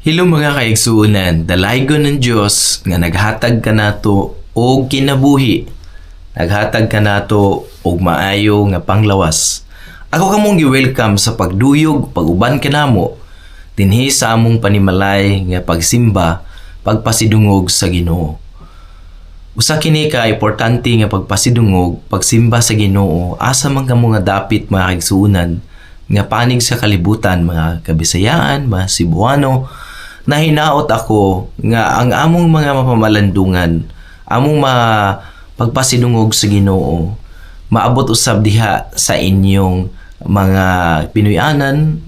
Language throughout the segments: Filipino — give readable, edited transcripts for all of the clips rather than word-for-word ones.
Hello mga kaigsuunan, dalaygon ng Dios nga naghatag kanato og kinabuhi. Naghatag kanato og maayo nga panglawas. Ako kamong gi-welcome sa pagduyog, pag-uban kanamo dinhi sa among panimalay nga pagsimba, pagpasidungog sa Ginoo. Usa kini ka importante nga pagpasidungog, pagsimba sa Ginoo asa man kamo nga dapit mga kaigsuunan nga panig sa kalibutan, mga Kabisayaan, mga Cebuano. Nahinaot ako nga ang among mga mapamalandungan, among pagpasidungog sa Ginoo, maabot usab diha sa inyong mga Pinoyanan,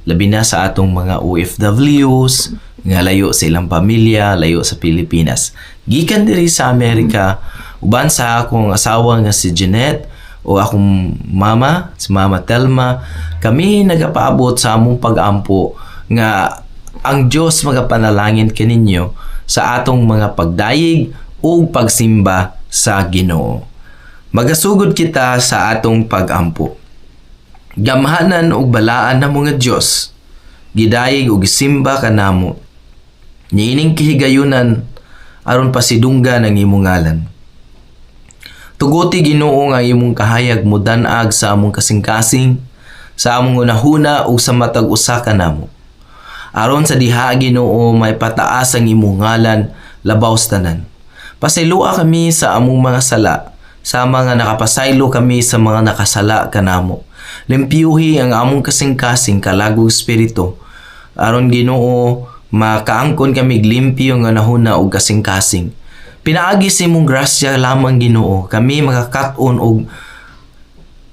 labi na sa atong mga OFWs nga layo sa ilang pamilya, layo sa Pilipinas. Gikan diri sa Amerika, uban sa akong asawa nga si Jeanette o akong mama, si Mama Telma, kami nagapaabot sa among pag-ampo nga ang Diyos magapanalangin kaninyo sa atong mga pagdayig o pagsimba sa Ginoo. Magasugod kita sa atong pag-ampo. Gamhanan og balaan na mga Diyos, gidayig og gisimba kanamo. Niining kahigayunan aron pasidunggan ang imong ngalan. Tuguti Ginoo nga imong kahayag mo danag sa among kasing-kasing, sa among unahuna o sa matag usa kanamo. Aron sa diha Ginoo may pataas ang imong ngalan labaw sa tanan. Pasayloa kami sa among mga sala, sa mga nakapasaylo kami sa mga nakasala kanamo. Limpyuhi ang among kasing-kasing kalagong espiritu. Aron Ginoo makaangkon kami limpyo nga nahuna og kasing-kasing. Pinaagi sa imong grasya lamang Ginoo, kami makakat-on og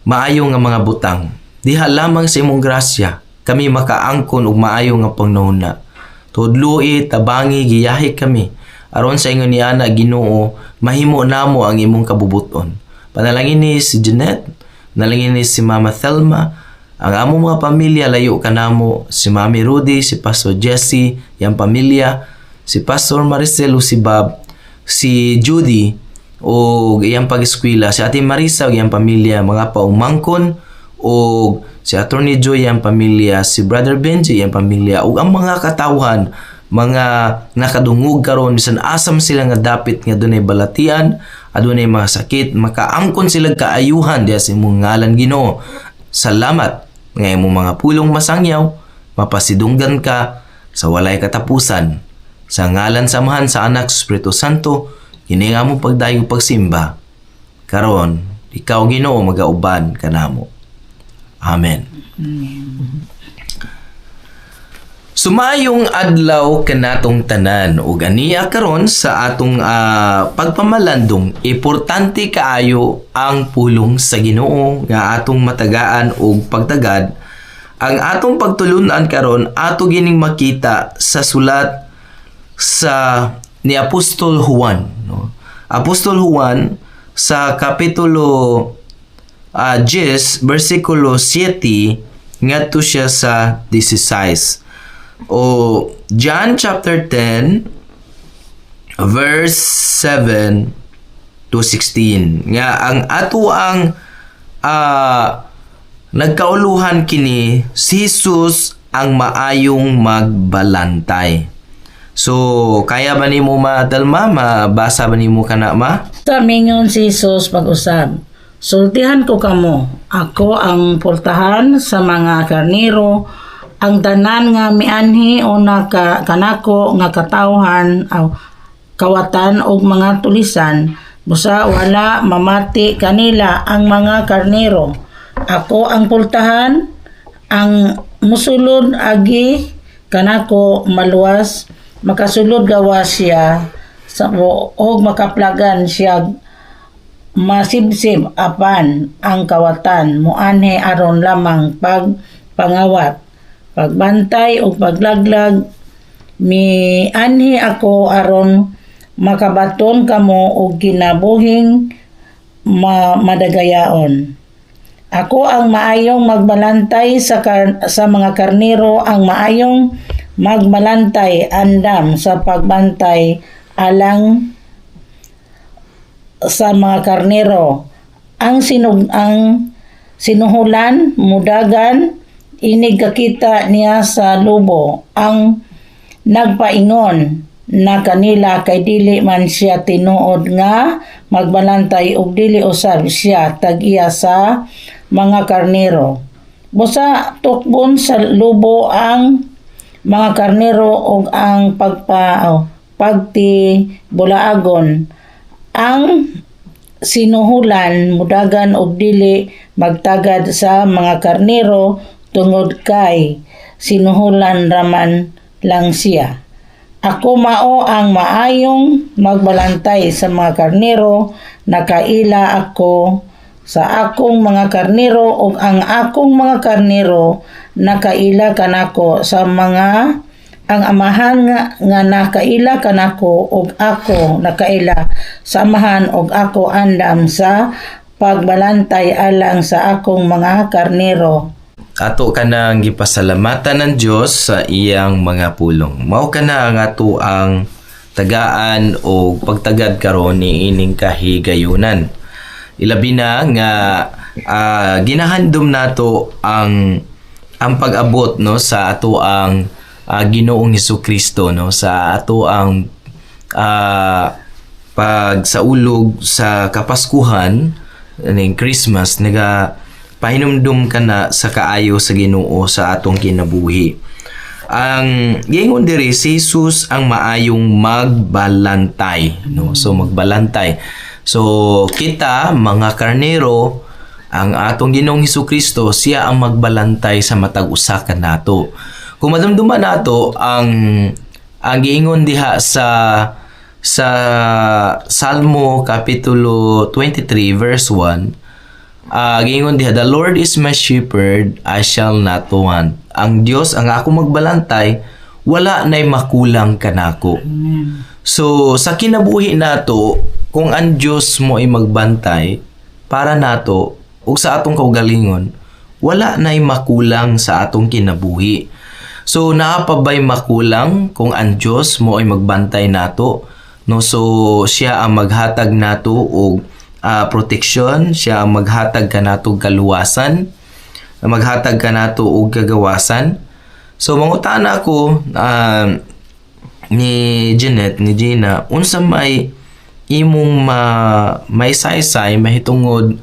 maayo nga mga butang. Diha lamang sa imong grasya kami makaangkon og maayo nga pangnahuna. Tudloi, tabangi, giyahi kami. Aron sa ingon niana Ginoo, mahimo namo ang imong kabubuton. Panalangin ni si Jeanette, panalangin ni si Mama Thelma, ang among mga pamilya layo kanamo, si Mami Rudy, si Pastor Jesse, yang pamilya, si Pastor Maricel o si Bob, si Judy o iyang pag-eskwela, si Ate Marisa o iyang pamilya, mga paumangkon o si Attorney Joy ang pamilya, si Brother Benji ang pamilya, ug ang mga katawhan, mga nakadungog karon bisan asam sila nga dapit nga dunay balatian, adunay mga sakit, makaangkon sila kaayuhan diha sa imong ngalan Ginoo. Salamat nga imong mga pulong masangyaw, mapasidunggan ka sa walay katapusan. Sa ngalan samahan sa Anak sa Espiritu Santo, kini nga among pagdayeg pagsimba. Karon, ikaw Ginoo magauban kanamo. Amen. Sumayong adlaw kanatong tanan ug aniya karon sa atong pagpamalandong, importante kaayo ang pulong sa Ginoo nga atong matagaan og pagtagad. Ang atong pagtulunan karon ato gining makita sa sulat sa ni Apostol Juan, no? Apostol Juan sa kapitulo 10 versikulo 7 ngadto siya sa 16. O John chapter 10 verse 7 to 16 nga ang ato ang nagkauluhan kini si Jesus ang maayong magbalantay. So kaya ba nimo madalma, mabasa ba nimo kana ma? Tamingon si Jesus pag-usab. Sultihan ko kamo, ako ang pultahan sa mga karniro, ang tanan nga mianhi o kanako nga katawhan aw kawatan og mga tulisan, busa wala mamati kanila ang mga karniro. Ako ang pultahan, ang musulod agi kanako maluwas, makasulod gawas siya og makaplagan siya masibsib apan ang kawatan muanhe aron lamang pagpangawat, pagbantay o paglaglag. Mianhi ako aron makabaton kamo og kinabuhing madagayaon. Ako ang maayong magbalantay sa mga karniro, ang maayong magbalantay andam sa pagbantay alang sa mga karnero. Ang sinuhulan mudagan inig kakita niya sa lubo, ang nagpaingon na kanila kay dili man siya tinuod nga magbalantay ug dili usab siya tag-iya sa mga karnero. Busa tukbon sa lubo ang mga karnero ug ang pagtibulaagon. Ang sinuhulan mudagan og dili magtagad sa mga karnero tungod kay sinuhulan raman lang siya. Ako mao ang maayong magbalantay sa mga karnero, nakaila ako sa akong mga karnero ug ang akong mga karnero nakaila kanako sa mga ang amahan nga nakaila kanako ug ako nakaila sa amahan ug ako andam sa pagbalantay alang sa akong mga karnero. Ato ka na ang gipasalamatan ng Diyos sa iyang mga pulong. Mao ka na ang ato ang tagaan o pagtagad karon ni ining kahigayunan. Ilabi na nga ginahandom nato ang pag-abot no sa ato ang Ginoong Hesukristo no sa ato ang pagsaulog sa Kapaskuhan ning Christmas pahinumdum ka na sa kaayo sa Ginoo sa atong kinabuhi. Ang gingon diri si Jesus ang maayong magbalantay no. So magbalantay. So kita mga karnero ang atong Ginoong Hesukristo siya ang magbalantay sa matag usa ka nato. Kung madumduman nato ang giingon diha sa Salmo kapitulo 23 verse 1 gingon diha, the Lord is my shepherd, I shall not want. Ang Dios ang ako magbalantay, wala nay makulang kanako. So sa kinabuhi nato, kung ang Dios mo ay magbantay para nato ug sa atong kaugalingon, wala nay makulang sa atong kinabuhi. So naa pa ba'y makulang kung ang Dios mo ay magbantay nato? No, so siya ang maghatag nato og protection, siya maghatag ka nato kaluwasan, maghatag ka nato og kagawasan. So mangutan ako ni Gina, unsa may imong may saysay mahitungod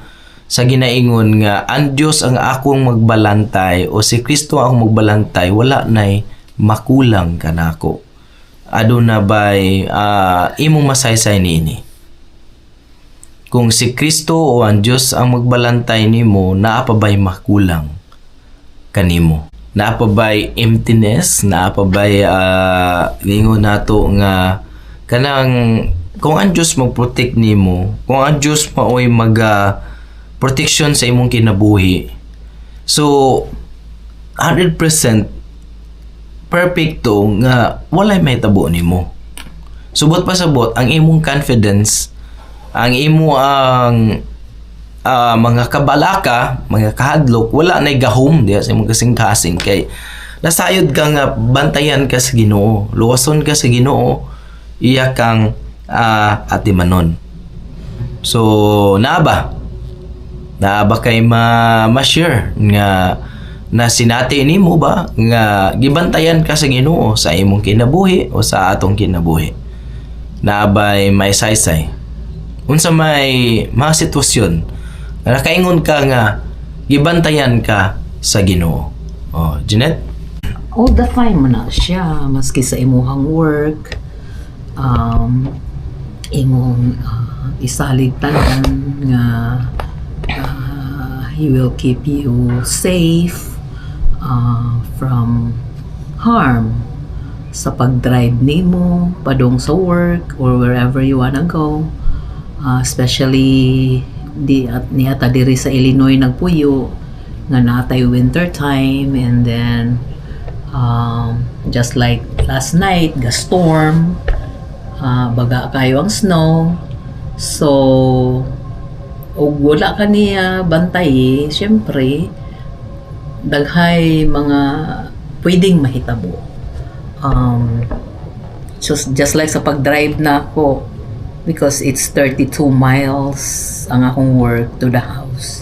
sa ginaingon nga ang Dios ang akong magbalantay o si Kristo ang akong magbalantay, wala nay makulang kanako. Aduna ba'y imong masaysay niini? Kung si Kristo o ang Diyos ang magbalantay nimo, naa pa ba'y makulang kanimo? Naa pa ba'y emptiness? Naa pa ba'y lingon nato nga kanang kung ang Diyos mag-protect nimo, kung ang Diyos maoy protection sa imong kinabuhi, so 100% perfecto nga walay mahitabo nimo. Subot pa sabot ang imong confidence, ang imo ang mga kabalaka, mga kahadlok, wala na gahom diya sa imong kasing-kasing kay nasayod ka nga bantayan ka sa Ginoo, luwason ka sa Ginoo, iya kang atimanon. So naaba kay ma-share nga na sinati nimo ba nga gibantayan ka sa Ginoo sa imong kinabuhi o sa atong kinabuhi. Naabay may saysay unsa may mga sitwasyon na nakaingon ka nga gibantayan ka sa Ginoo. Oh, Jeanette? All the time na siya, maski sa imuhang work, imong isalig tanan nga He will keep you safe from harm sa pag-drive nimo padung sa work or wherever you wanna go. Especially niata diri sa Illinois nagpuyo nga natay winter time, and then just like last night storm, baga kayo ang snow. So og wala ka niya bantay, syempre daghay mga pwedeng mahitabo. Just like sa pag-drive na ako, because it's 32 miles ang akong work to the house.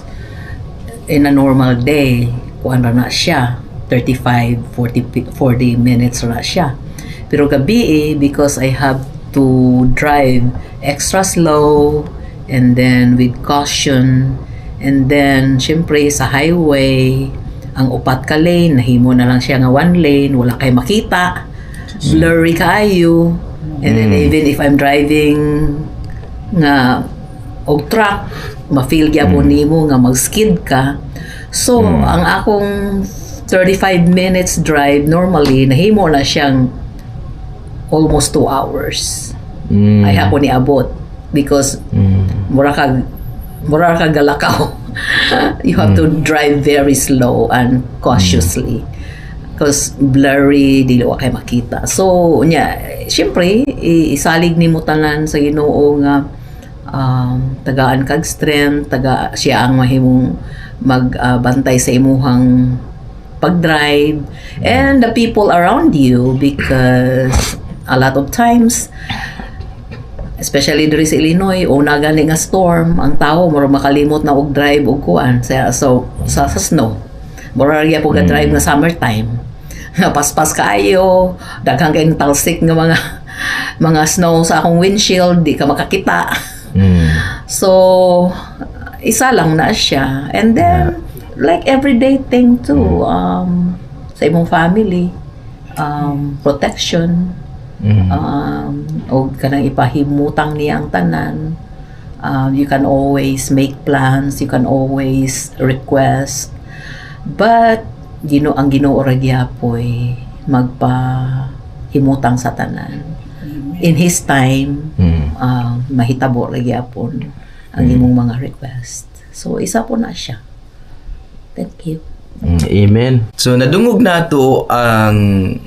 In a normal day, kuan na siya, 35, 40 minutes na siya. Pero gabi because I have to drive extra slow and then with caution, and then syempre sa highway ang upat ka lane nahimo na lang siya nga one lane, wala kay makita, blurry kaayo, and then even if I'm driving nga og truck, ma-feel gyapon nimo nga mag-skid ka. So ang akong 35 minutes drive normally nahimo na siyang almost 2 hours. Ay ako ni abot because mura ka galakaw. You have to drive very slow and cautiously because blurry, dili wa kay makita. So nya syempre isalig nimo tanan sa Ginoo nga tagaan kag strength, siya ang mahimong magbantay sa imuhang pag-drive and the people around you, because a lot of times especially diri sa Illinois o nagani nga storm, ang tao mura makalimot na og drive og kuan sa snow, mura gyud po drive nga summertime, paspas kaayo, daghang kayong talsik nga mga snow sa akong windshield, di ka makakita. So isa lang na siya, and then like everyday thing too, sa imong family, protection, o kanang ipahimutang niya ang tanan. You can always make plans, you can always request, but ang Ginoo ra gyapon magpahimutang sa tanan in His time. Mahitabo ra gyapon ang imong mga request. So isa po na siya. Thank you. Amen. So nadungog nato ang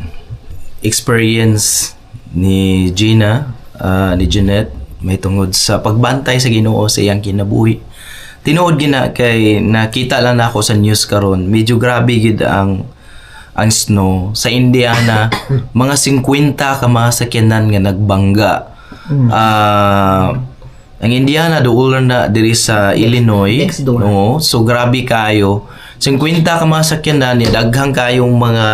experience ni Gina, ni Jeanette, may tungod sa pagbantay sa Ginoo sa iyang kinabuhi. Tinuod gina kay nakita lang na ako sa news karon, medyo grabe gid ang snow sa Indiana. Mga 50 ka mga sakyanan nga nagbangga. Ang Indiana dool na diri sa Illinois, no? So grabe kayo. 50 ka mga sakyanan, daghang kayong mga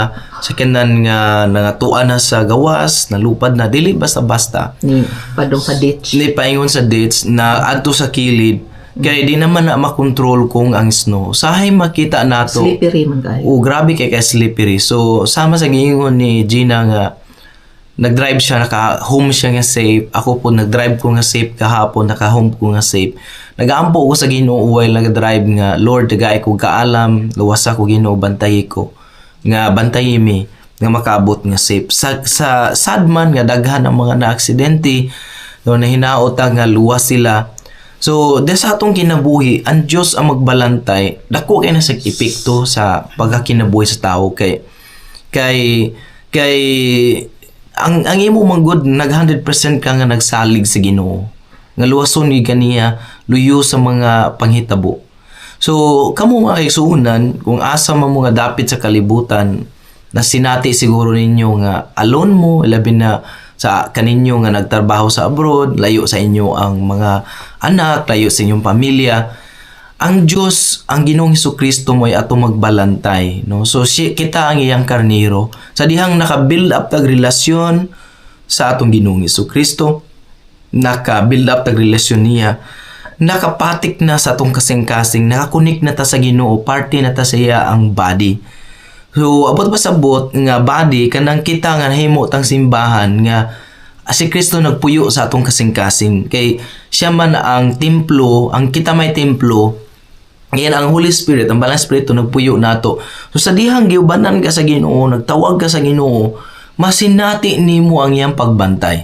sakyanan nga nangatuan na sa gawas, nalupad na, dili basta-basta. Ni padong sa ditch. Ni paingon sa ditch na adto sa kilid. Kaya di naman na makontrol kung ang snow. Sahay makita nato. Slippery man kayo. Grabe kay slippery. So sama sa giingon ni Gina nga nag-drive siya, naka-home siya nga safe. Ako po nag-drive ko nga safe kahapon, naka-home ko nga safe. Nag-aampo ko sa Ginoo while nag-drive nga, Lord, dagay ko kaalam, luwasa ko Ginoo, bantayi ko. Nga bantayi mi, nga makaabot nga safe. Sa sadman nga daghan ang mga na-aksidente, no, na hinaot nga luwas sila. So, sa atong kinabuhi, ang Diyos ang magbalantay, dako kay na sa epekto sa pagkakinabuhi sa tao kay ang imo manggod nag 100% ka nga nagsalig sa Ginoo. Nga luwason ni ganiya luyo sa mga panghitabo. So kamo mga kaigsuonan, kung asa man mo nga dapit sa kalibutan, na sinati siguro ninyo nga alone mo, labi na sa kaninyo nga nagtrabaho sa abroad, layo sa inyo ang mga anak, layo sa inyong pamilya. Ang Diyos, ang Ginoong Hesukristo mo ay ato magbalantay, no? So kita ang iyang karniro sa dihang naka-build up tag relasyon sa atong Ginoong Hesukristo, naka-build up tag relasyon niya, nakapatik na sa atong kasing-kasing, nakakunik na ta sa Ginoo, party na ta sa iya ang body. So abot pa sabot nga body kanang kita nga nahimo tang simbahan nga si Kristo nagpuyo sa atong kasing-kasing, kay siya man ang templo, ang kita may templo. Ngayon ang Holy Spirit, ang Balang Espiritu nagpuyo nato. So sa dihang giubanan ka sa Ginoo, nagtawag ka sa Ginoo, masinati nimo ang iyang pagbantay.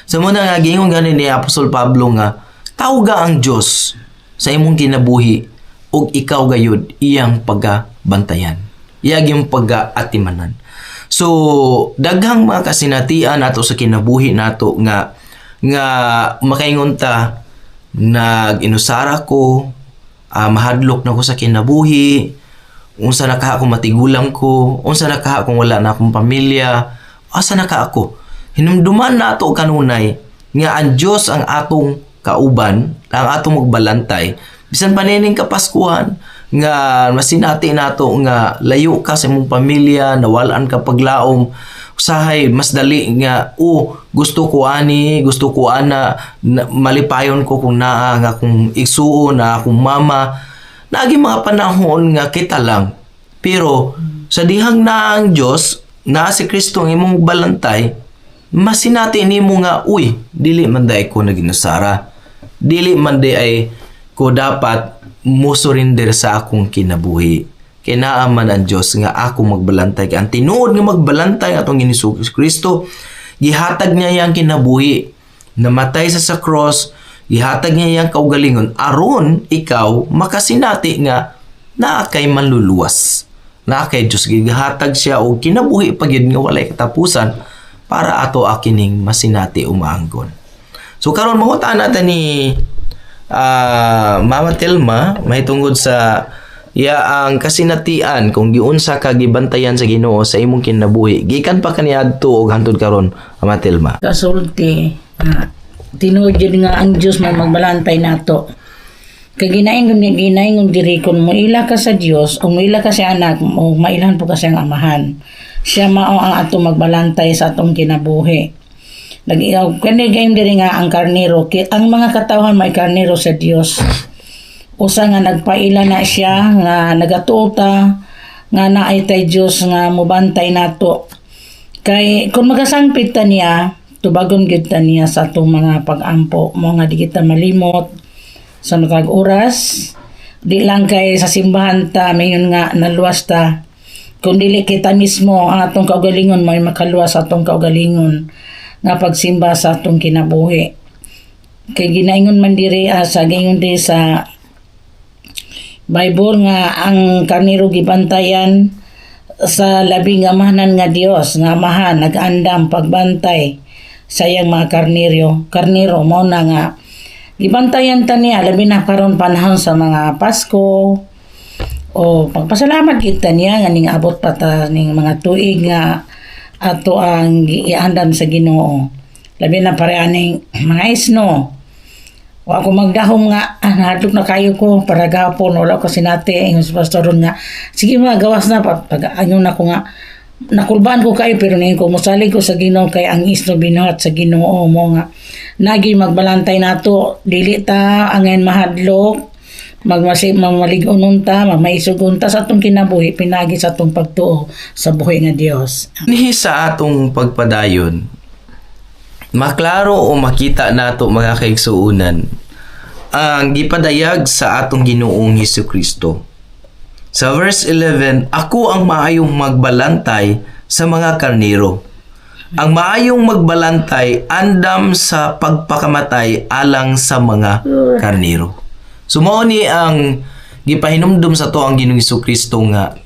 Sa muna nga gingon ganin ni Apostol Pablo nga, tawga ang Dios sa imong kinabuhi ug ikaw gayud iyang pagbantayan. Iyang yung pag-atimanan. So daghang mga kasinatian nato sa kinabuhi nato nga makaingon ta, nag-inusara ko, mahadlok na ko sa kinabuhi, unsa na kaha ko matigulang ko, unsa na kaha kung wala na akong pamilya, asa na ka ako. Hinumduman nato kanunay nga ang Dios ang atong kauban, ang atong magbalantay. Bisan panining kapaskuhan nga masinati nato nga layo ka sa imong pamilya, nawalan ka paglaom, usahay mas dali nga gusto ko ana malipayon ko kung naa nga kung igsuon na akong mama. Naagi mga panahon nga kita lang. Pero sa dihang na ang Dios na si Kristo ang imong balantay, masinati nimo nga dili man day ko naginusara. Dili man day ay ko dapat musurinder sa akong kinabuhi. Kinaaman ang Diyos nga ako magbalantay. Ang tinuod nga magbalantay atong Ginoong Kristo, gihatag niya yang kinabuhi. Namatay sa cross, gihatag niya yang kaugalingon. Aron ikaw makasinati nga naa kay manluluwas. Naa kay Diyos gihatag siya og kinabuhi pagyud nga walay katapusan para ato akining masinati umaanggon. So karon mangutan natin ni Mama Telma may tungod sa ang kasinatian kung giunsa ka gibantayan sa Ginoo sa imong kinabuhi gikan pa kaniadto og hangtod karon, Mama Telma. Kasulti tinuod yun nga ang Diyos may magbalantay nato. Kay ginaingon diri kun moila ka sa Dios o moila ka sa anak o mailan po ka sa amahan. Siya mao ang ato magbalantay sa atong kinabuhi. Nag-iaw kani game diri nga ang karnero, ang mga katawhan may karnero sa Dios. Usa nga nagpaila na siya nga nagatuta nga naay tay Dios nga mobantay nato. Kay kung magasangpit ta niya, tubagon gyud ta niya sa atong mga pag-ampo mo nga di kita malimot sa matag oras. Di lang kay sa simbahan ta mayon nga naluwas ta. Kung dili kita mismo ang atong kaugalingon may makaluwas sa atong kaugalingon nga pagsimba sa atong kinabuhi. Kay ginaingon man diri sa gingon diri sa Bible nga ang karnero gibantayan sa labing amahanan nga Dios nga amahan nag-andam pagbantay sa iyang mga karnero mo na nga gibantayan ta niya labi na karon panahon sa mga Pasko o pagpasalamat kita niya nga ning abot pa ta ning mga tuig nga ato ang giandam sa Ginoo labi na pareaning mga isno. Wa ako magdahom nga, nahadlok na kayo ko para gapon, wala ko sinati, yung pastoron nga, sige mga gawas na, pag-anyo na ko nga, nakulbaan ko kayo, pero ngayon ko musalig ko sa Ginoo kay ang isno binuhat sa Ginoo mo nga, nagi magbalantay nato, dili ta, angin mahadlok, mamaligonon ta, mamaisugon ta sa atong kinabuhi, pinagi sa atong pagtuo sa buhay nga Dios. Nihi sa atong pagpadayon, maklaro o makita nato mga kaigsuunan ang gipadayag sa atong Ginoong Hesukristo. Sa verse 11, ako ang maayong magbalantay sa mga karnero. Ang maayong magbalantay andam sa pagpakamatay alang sa mga karnero. Sumao ni ang gipahinumdum sa to ang Ginoong Hesukristo nga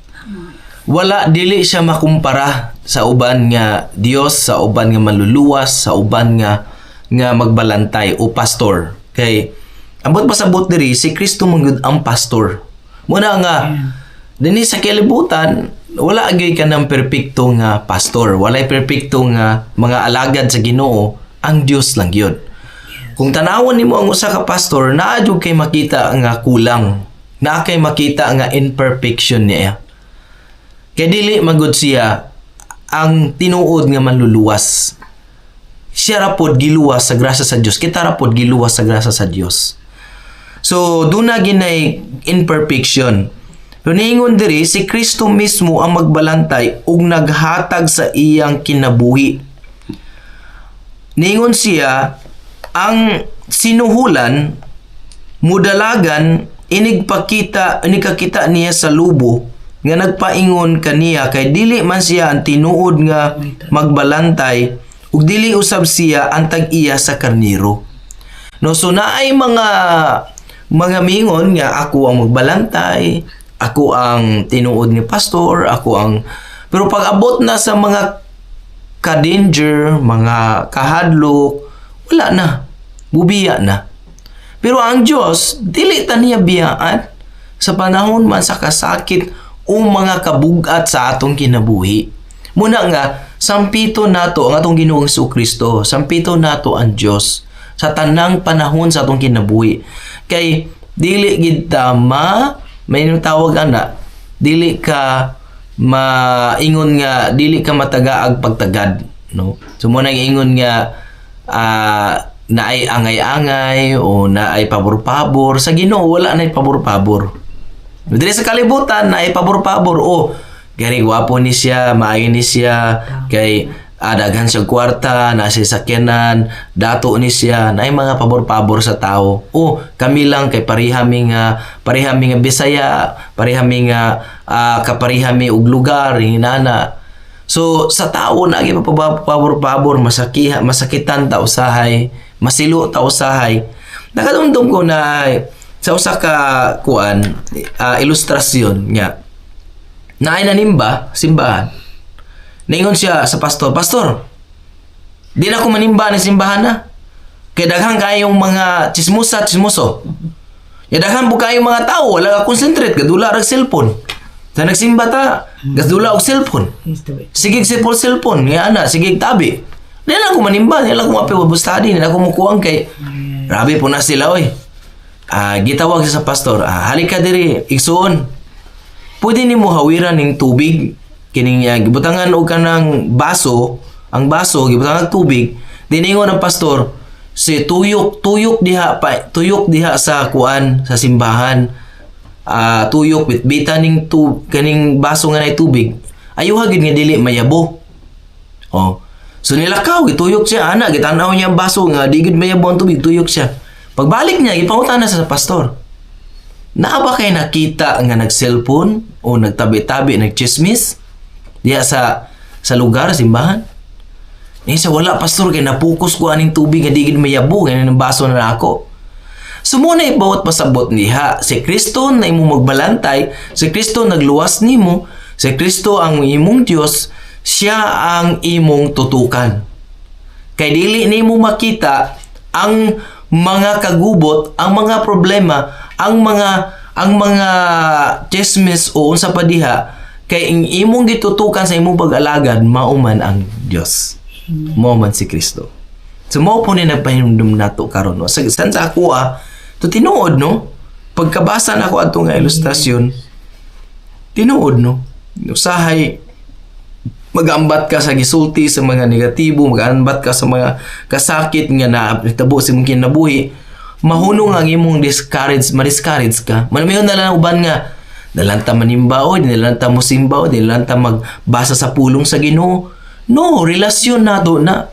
wala dili siya makumpara sa uban nga Dios, sa uban nga maluluwas, sa uban nga magbalantay o pastor. Kay ambot pasabot diri si Kristo manggod ang pastor. Muna nga dinhi sa kalibutan wala gyud ka ng perpekto nga pastor, walay perpekto nga mga alagad sa Ginoo, ang Dios lang gyud. Kung tanawon nimo ang usa ka pastor, naa jud kay makita nga kulang, naa kay makita nga imperfection niya. Kaya dili magod siya ang tinuod nga manluluwas. Siya rapod giluwas sa grasya sa Dios. Kita rapod giluwas sa grasya sa Dios. So, doon na ginay imperfection. Pero niingon diri, si Kristo mismo ang magbalantay ug naghatag sa iyang kinabuhi. Niingon siya, ang sinuhulan, mudalagan, inigkakita niya sa lubo, nga nagpaingon kaniya kay dili man siya ang tinuod nga magbalantay ug dili usab siya ang tag-iya sa karnero. No, so naay mga mingon nga ako ang magbalantay, ako ang tinuod ni pastor, pero pag abot na sa mga ka-danger, mga kahadlok, wala na, bubiya na. Pero ang Dios dili ta niya biyaan sa panahon man sa kasakit o mga kabugat sa atong kinabuhi. Muna nga, sampito nato ang atong Ginoong Hesukristo, sampito nato ang Dios sa tanang panahon sa atong kinabuhi. Kay dili gid ta may tawag ana, dili ka maingon nga dili ka matagaag pagtagad, no? So mo nang ingon nga naay angay-angay o naay pabor-pabor sa Ginoo, wala na pabor-pabor. Dili sa kalibutan naay pabor-pabor, gari gwapo ni siya, maayo ni siya, kay daghan siya kwarta, nasa sakyanan, dato ni siya, naay mga pabor-pabor sa tao. Kami lang kay parihami nga Bisaya, parihami nga kaparihami og lugar, hinana. So sa tao na gyud pabor-pabor, masakitan ta usahay, masilo ta usahay. Nakadumdum ko na sa usa ka ilustrasyon nga naay nanimba simbahan. Naingon siya sa pastor, "Pastor, di na ako manimba ng simbahan na. Kaya daghan kayong mga chismoso. Ya daghan po kayong mga tao, wala ka concentrate, gadula rag cellphone. Sa nagsimba ta, gadula og cellphone. Sige cellphone, nga ana, sige tabi. Di na ako manimba, di na ako mapibustadi, di na ako mukuang kay grabe po na sila, oy." Gitawag siya sa pastor, "Halika diri, igsuon. Pwede nimo hawiran ning tubig." Kining gibutangan og kanang baso, ang baso gibutangan og tubig, diningon ang pastor si tuyok diha sa sa simbahan. Tuyok bitbitan ning kaning baso nga nay tubig. Ayuha gid nga dili mayabo. So nilakaw gituyok siya, ana gitanaw niya ang baso nga di gid mayabo ang tubig, tuyok siya. Pagbalik niya gipangutan na sa pastor. Naa ba kay nakita nga nag-cellphone o nagtabi-tabi, nagchismis diya sa lugar, simbahan? Sa wala, pastor, kay napukus ko aning tubig nga di gid mayabo, ganyan ang baso na ako. So muna ibawat pasabot niha, si Kristo na imo magbalantay, si Kristo nagluwas nimo, si Kristo ang imong Dios, siya ang imong tutukan. Kay dili nimo makita ang mga kagubot, ang mga problema, ang mga chismis o unsa pa diha, kay imong gitutukan sa imong pag-alagad, mauman ang Dios. Mauman si Kristo. So mao po ni nagpahinumdum nato karon, no? Sa ako to tinuod, no? Pagkabasa na ako ato nga ilustrasyon, tinuod, no? Usahay magambat ka sa gisulti sa mga negatibo, magambat ka sa mga kasakit nga nahitabo sa imong kinabuhi, mahunong ang imong ma-discourage ka. Manamiyon na lang uban nga nalanta manimba o, nalanta mo simba o, nalanta magbasa sa pulong sa Ginoo. No, relasyon nato na.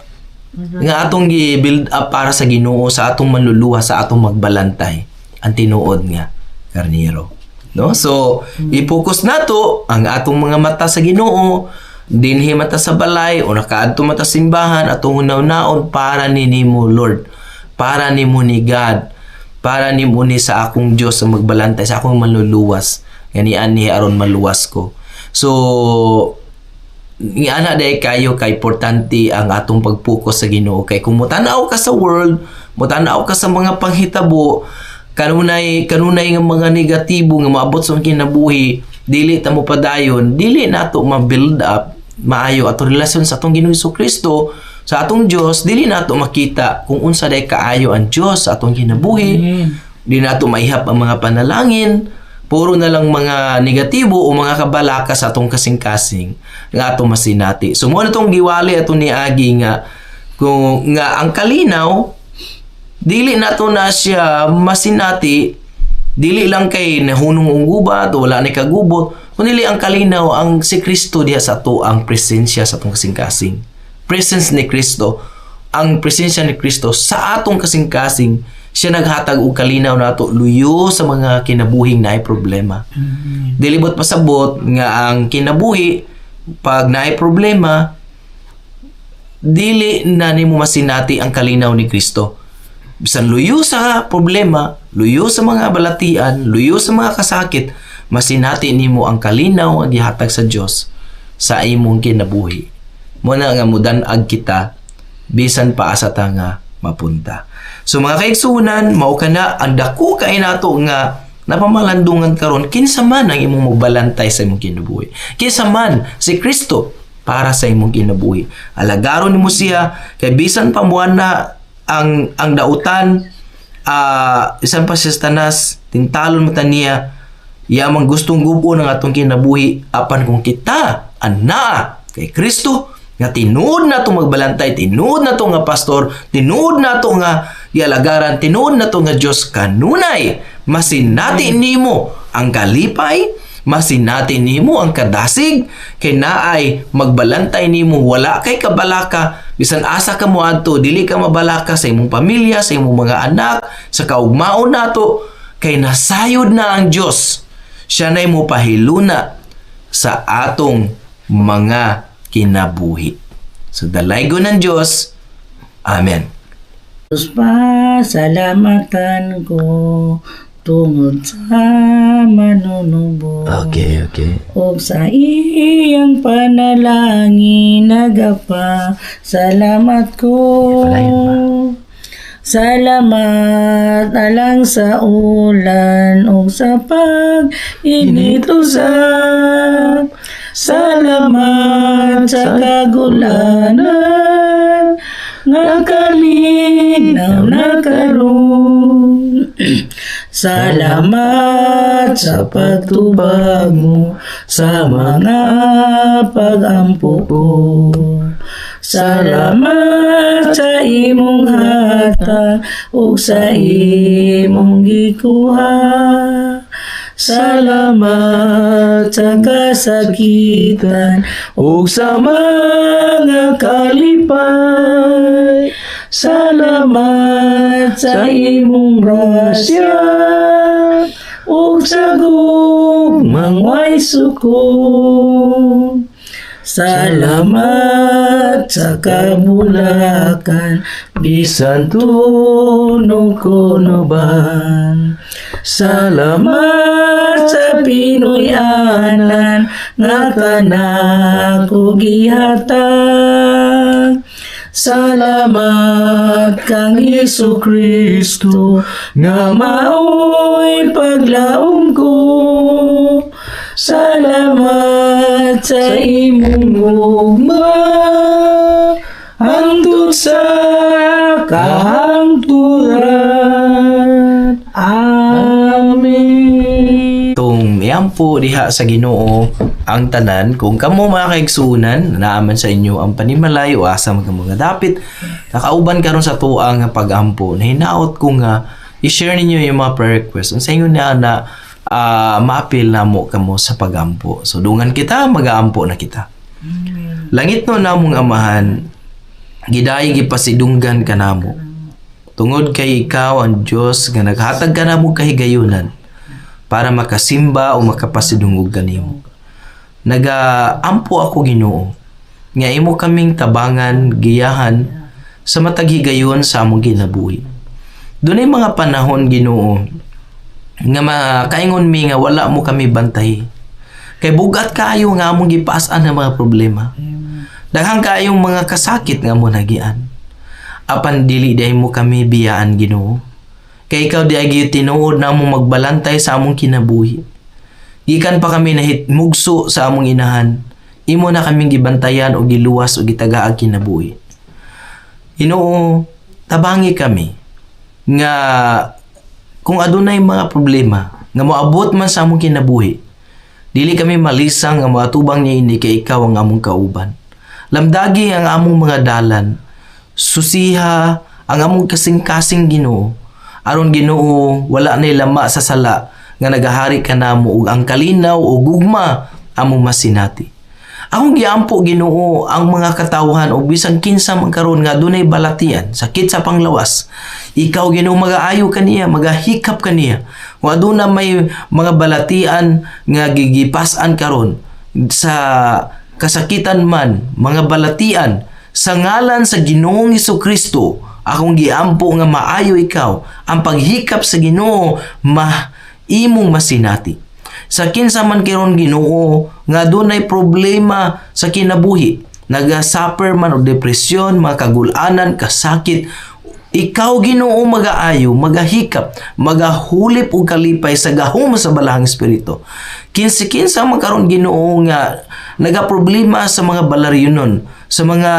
Nga atong gi-build up para sa Ginoo, sa atong manluluha, sa atong magbalantay. Ang tinuod nga, karnero. No? So, i-focus nato ang atong mga mata sa Ginoo, dinhi mata sa balay, o nakaadto mata simbahan, atong hunaw-naon para nimo, Lord. Para nimo ni God. Para nimo ni sa akong Dios sa magbalantay, sa akong manluluwas. Ganian ni aron maluwas ko. So, ana day kayo kay importante ang atong pag-focus sa Ginoo. Kay kung mutanaw ka sa world, mutanaw ka sa mga panghitabo, kanunay nga mga negatibo nga maabot sa kinabuhi, dili ta mo padayon, dili nato ma-build up maayo atong relasyon sa atong Ginoong Jesucristo, sa atong Dios, dili nato makita kung unsa day kaayo ang Dios sa atong kinabuhi. Dili nato maihap ang mga panalangin. Puro na lang mga negatibo o mga kabalaka sa atong kasing-kasing nga atong masinati. So mo na itong giwali atong niagi nga kung nga ang kalinaw dili nato na siya masinati, dili lang kay nahunong ang gubat o wala na kagubot, kundi ang kalinaw ang si Kristo diha sa ato ang presensya sa atong kasing-kasing. Presence ni Kristo, ang presensya ni Kristo sa atong kasing-kasing, siya naghatag og kalinaw nato luyo sa mga kinabuhing naay problema. Dilibot pasabot nga ang kinabuhi pag naay problema, dili na nimo masinati ang kalinaw ni Kristo. Bisan luyo sa problema, luyo sa mga balatian, luyo sa mga kasakit, masinati nimo ang kalinaw nga gihatag sa Dios sa imong kinabuhi. Mo na nga mudan-ag kita bisan pa asa ta nga mapunta. So mga kaigsunan, mao kana ang dako kay nato nga napamalandungan karon, kinsa man ang imong magbalantay sa imong kinabuhi. Kinsa man si Kristo para sa imong kinabuhi. Alagaron nimo siya kay bisan pa mo na ang dautan, isan pa si Satanas, tintalon mo ta niya, Yamang gustong gupo ng atong kinabuhi apan kung kita ana kay Kristo nga tinuod na to magbalantay, tinuod na to nga pastor, tinuod na to nga yalagaran, tinuod na to nga Dios kanunay masinati nimo ang kalipay, masinati nimo ang kadasig, kay naay magbalantay nimo, wala kay kabalaka, bisan asa ka mo adto dili ka mabalaka sa imong pamilya, sa imong mga anak, sa kaugmaon nato, kay nasayod na ang Dios. Siya na'y mo pahiluna sa atong mga kinabuhi. So dalaygo ng Diyos. Amen. Diyos pasalamatan ko tungod sa manunubos. Okay. O sa iyang panalangin nagapa salamat ko. Salamat alang sa ulan o sa pag-init usap. Salamat sa kagulanan nga kalinaw na karon. Salamat sa pagtubag mo sa mga pag-ampo ko. Salamat sa imong hatag ug sa imong gikuha. Salamat sa kasakitan ug sa mga kalipay. Salamat sa imong grasya ug sa gugmang way sukon. Salamat sa kabulakan bisan tunog kunuban. Salamat sa pinuyanan nga kanako gihatag. Salamat kang Jesu-Kristo nga mao'y paglaom ko. Salamat sa imong ugma hangtod sa kahangturan. Amen. Itong yampo diha sa Ginoo ang tanan, kung kamo mga kaigsunan, naaman sa inyo ang panimalay o asa mga dapit, nakauban karon sa tuang nga pag-ampo, na hinaot ko nga i-share ninyo yung mga prayer request sa inyo na maapil na mo kamo sa pag-ampo. So dungan kita, mag-aampo na kita. Langit no namong amahan, gidayi gipasidunggan ka namo. Tungod kay ikaw ang Dios nga naghatag ka namo kahigayunan para makasimba o makapasidungog kanimo. Nagaampo ako Ginoo nga imo kaming tabangan, giyahan sa matag higayon sa among ginabuhi. Dunay mga panahon Ginoo nga makaingon mi nga wala mo kami bantay. Kay bugat kayo nga among gipaas-an ang mga problema. Daghang kayong mga kasakit nga mo nagian. Apan dili day mo kami biyaan Ginoo. Kay ikaw di agi tinuod na among magbalantay sa among kinabuhi. Gikan pa kami nahitmugso sa among inahan. Imo na kaming gibantayan o giluwas o gitagaag kinabuhi. Ginoo, tabangi kami nga kung adunay mga problema nga moabot man sa among kinabuhi, dili kami malisang nga moatubang niya ini kay ikaw ang among kauban. Lamdagi ang among mga dalan, susiha ang among kasing-kasing Ginoo. Aron Ginoo, wala nay lama sa sala nga nagahari ka namo ug ang kalinaw o gugma among masinati. Akong giampo Ginoo ang mga katawhan o bisan kinsa man karon nga dunay balatian, sakit sa panglawas. Ikaw Ginoo magaayo kaniya, magahikap kaniya. Kung aduna may mga balatian nga gigipas-an karon sa kasakitan man, mga balatian sa ngalan sa Ginoong Jesu-Kristo, akong giampo nga maayo ikaw ang paghikap sa Ginoo imong masinati. Sa kinsa man karon Ginoo nga dunay problema sa kinabuhi, naga-suffer man og depresyon, mga kagulanan, kasakit, ikaw Ginoo magaayo, magahikap, magahulip og kalipay sa gahom sa balahang espiritu. Kinsa man karon Ginoo nga nagaproblema sa mga balaryonon, sa mga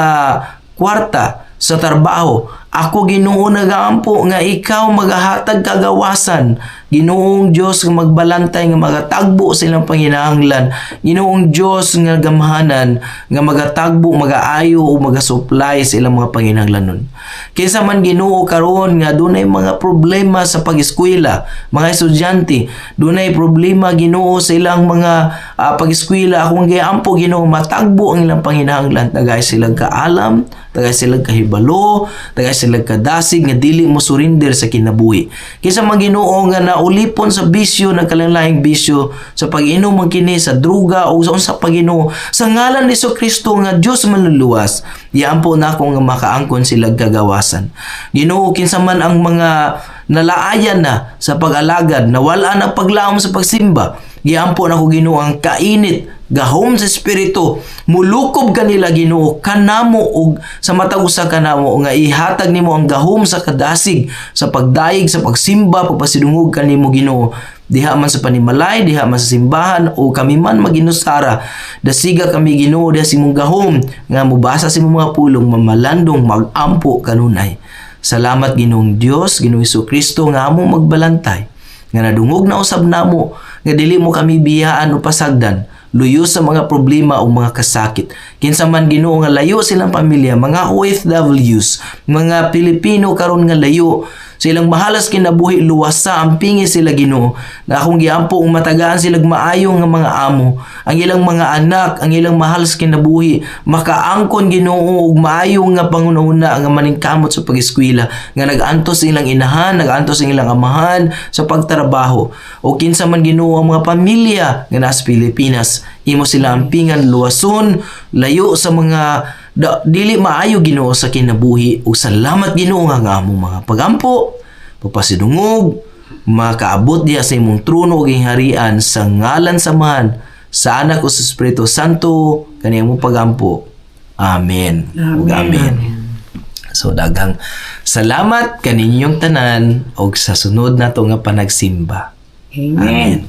kwarta, sa trabaho. Ako Ginoo nagaampo nga ikaw magahatag kagawasan. Ginoong Dios nga magbalantay nga magatagbo sa ilang panginahanglan. Ginoong Dios nga gamhanan nga magatagbo, magaayo o magasupply sa ilang mga panginahanglanon. Kinsa man Ginoo karon nga dunay mga problema sa pag-eskwela, mga estudyante, dunay problema Ginoo sa ilang mga pag-eskwela, akong giampo Ginoo matagbo ang ilang panginahanglan, tagay sila kaalam, tagay sila kahibalo, tagay sila kadasig nga dili mo surrender sa kinabuhi. Kinsa man Ginoo nga naulipon sa bisyo, nagkalanglaing bisyo sa pag-inom man kini sa druga o sa unsa pa Ginoo, sa ngalan ni Kristo nga Dios manluluwas, iampo na ako nga makaangkon sila kagawasan. Ginoo, kinsa man ang mga nalaayan na sa pag-alagad, nawala na paglaom sa pagsimba, giampo na ko Ginoo ang kainit gahom sa espiritu, mulukob kanila Ginoo kanamo og sa matag usa kanamo nga ihatag nimo ang gahom sa kadasig sa pagdayeg sa pagsimba, pagpasidungog kanimo Ginoo, diha man sa panimalay, diha man sa simbahan o kami man maginusara, dasiga kami Ginoo diha sa imong gahom nga mubasa sa imong mga pulong mamalandong magampo kanunay. Salamat Ginoong Dios, Ginoong Jesucristo nga amo magbalantay, nga nadungog na usab namo nga dili mo kami biyaan o pasagdan, luyo sa mga problema o mga kasakit. Kinsa man Ginoo nga layo silang pamilya, mga OFWs, mga Pilipino karon nga layo silang mahalas kinabuhi, luwasa ang pingi sila Ginoo, na akong giampo ug matagaan sila maayo nga mga amo, ang ilang mga anak, ang ilang mahalas kinabuhi makaangkon Ginoo ug maayo nga pangunahuna nga maningkamot sa pag-eskwela, nga nag-antos ilang inahan, nag-antos ilang amahan sa pagtrabaho. O kinsa man Ginoo ang mga pamilya nga nasa Pilipinas, imo sila ampingan luwason, layo sa mga dili maayo Ginoo sa kinabuhi, ug salamat Ginoo nga among mga pagampo, pagpasidungog, makaabot diha sa imong trono ug harian sa ngalan samahan sa Anak o sa Espiritu Santo kaniyang pagampo. Amen. Ug amen. So daghang salamat kaninyong tanan og sa sunod nato nga panagsimba. Amen. Amen.